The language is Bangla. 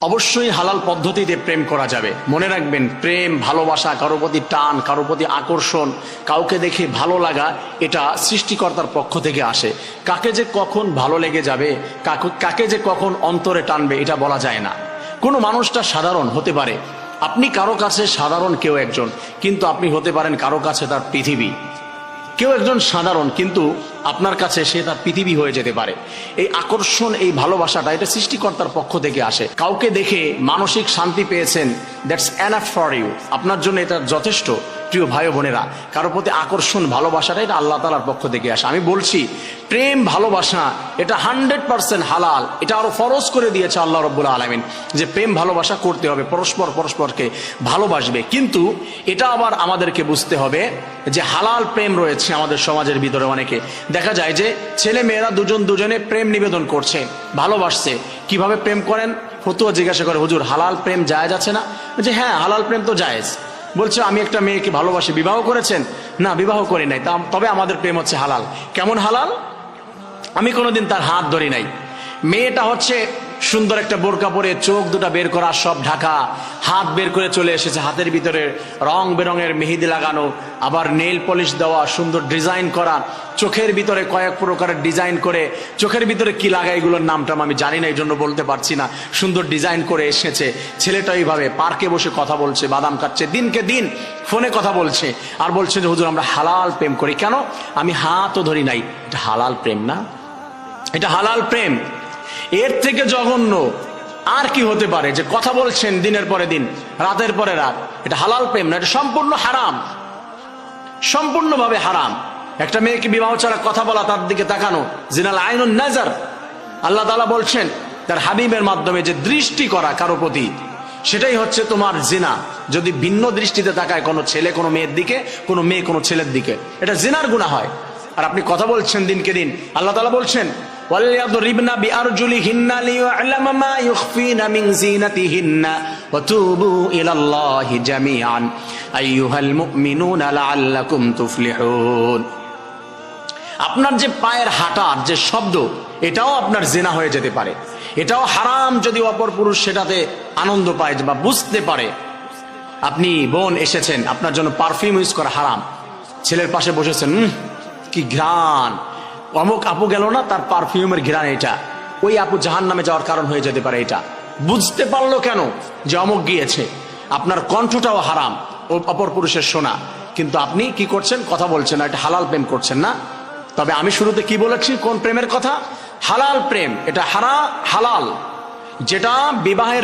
অবশ্যই হালাল পদ্ধতিতে প্রেম করা যাবে। মনে রাখবেন, প্রেম, ভালোবাসা, কারো প্রতি টান, কারো প্রতি আকর্ষণ, কাউকে দেখে ভালো লাগা, এটা সৃষ্টিকর্তার পক্ষ থেকে আসে। কাকে যে কখন ভালো লেগে যাবে, কাকে যে কখন অন্তরে টানবে, এটা বলা যায় না। কোনো মানুষটা সাধারণ হতে পারে, আপনি কারো কাছে সাধারণ কেউ একজন, কিন্তু আপনি হতে পারেন কারো কাছে তার পৃথিবী। কেউ একজন সাধারণ, কিন্তু আপনার কাছে সে তার পৃথিবী হয়ে যেতে পারে। এই আকর্ষণ, এই ভালোবাসাটা, এটা সৃষ্টিকর্তার পক্ষ থেকে আসে। কাউকে দেখে মানসিক শান্তি পেয়েছেন, দ্যাটস এনাফ ফর ইউ, আপনার জন্য এটা যথেষ্ট। প্রিয় ভাই বোনেরা, কারো প্রতি আকর্ষণ, ভালোবাসাটা, এটা আল্লাহ তাআলার পক্ষ থেকে আসে। আমি বলছি, প্রেম ভালোবাসা এটা 100% হালাল। এটা আরো ফরজ করে দিয়েছে আল্লাহ রাব্বুল আলামিন, যে প্রেম ভালোবাসা করতে হবে, পরস্পরকে ভালোবাসবে। কিন্তু এটা আবার আমাদেরকে বুঝতে হবে যে হালাল প্রেম রয়েছে আমাদের সমাজের ভিতরে। অনেকে দেখা যায় যে ছেলে মেয়েরা দুজনে প্রেম নিবেদন করছে, ভালোবাসছে। কিভাবে প্রেম করেন? ফতুয়া জিজ্ঞাসা করে, হুজুর হালাল প্রেম জায়েজ আছে না? যে হ্যাঁ, হালাল প্রেম তো জায়েজ। বলছে, আমি একটা মেয়েকে ভালোবাসি, বিবাহ করেছেন? না, বিবাহ করি নাই, তবে আমাদের প্রেম হচ্ছে হালাল। কেমন হালাল? আমি কোনোদিন তার হাত ধরি নাই। মেয়েটা হচ্ছে সুন্দর একটা বোরকা পরে, চোখ দুটা বের করা, সব ঢাকা, হাত বের করে চলে এসেছে, হাতের ভিতরে রং বেরঙের মেহেদি লাগানো, আবার নেইল পলিশ দেওয়া, সুন্দর ডিজাইন করা, চোখের ভিতরে কয়েক প্রকারের ডিজাইন করে, চোখের ভিতরে কি লাগায় এগুলোর নামটা আমি জানি না, এই জন্য বলতে পারছি না। সুন্দর ডিজাইন করে এসেছে। ছেলেটা এইভাবে পার্কে বসে কথা বলছে, বাদাম খাচ্ছে, দিনকে দিন ফোনে কথা বলছে, আর বলছে যে হুজুর আমরা হালাল প্রেম করি। কেন? আমি হাতও ধরি নাই। এটা হালাল প্রেম না? এটা হালাল প্রেম। এর থেকে জঘন্য আর কি হতে পারে? যে কথা বলছেন দিনের পরে দিন, রাতের পরে রাত, এটা হালাল প্রেম না, এটা সম্পূর্ণ হারাম, সম্পূর্ণভাবে হারাম। একটা মেয়েকে বিবাহ ছাড়া কথা বলা, তার দিকে তাকানো, জিনাল আইনুন নাজার। আল্লাহ তাআলা বলছেন তার হাবিবের মাধ্যমে যে দৃষ্টি করা কারো প্রতি, সেটাই হচ্ছে তোমার জিনা। যদি ভিন্ন দৃষ্টিতে তাকায় কোনো ছেলে কোনো মেয়ের দিকে, কোনো মেয়ে কোনো ছেলের দিকে, এটা জিনার গুনাহ হয়। আর আপনি কথা বলছেন দিনকে দিন। আল্লাহ তাআলা বলছেন, ওয়ালিয়াদরিবনা বিআরজুলিহিন্না লিয়ু'লামা মা ইউখফিনা মিন যিনাতিহিন্না ওয়া তুবু ইলাল্লাহি জামিআন আইয়ুহাল মুমিনুনা লাআল্লাকুম তুফলিহুন। আপনার যে পায়ের হাঁটার যে শব্দ, এটাও আপনার জিনা হয়ে যেতে পারে। এটাও হারাম যদি অপর পুরুষ সেটাতে আনন্দ পায় বা বুঝতে পারে। আপনি বোন এসেছেন, আপনার জন্য পারফিউম ইউজ করা হারাম। ছেলের পাশে বসেছেন, কি ঘ্রাণ, অমুক আপু গেল না, তার পারফিউমের ঘ্রাণ এটা, ওই আপু জাহান্নামে যাওয়ার কারণ হয়ে যেতে পারে। এটা বুঝতে পারলো কেন? যে অমুক গিয়েছে। আপনার কণ্ঠটাও হারাম, অপর পুরুষের শোনা, কিন্তু আপনি কি করছেন? কথা বলছেন না। এটা হালাল প্রেম করছেন না? তবে আমি শুরুতে কি বলেছি? কোন প্রেমের কথা? হালাল প্রেম। এটা হালাল, যেটা বিবাহের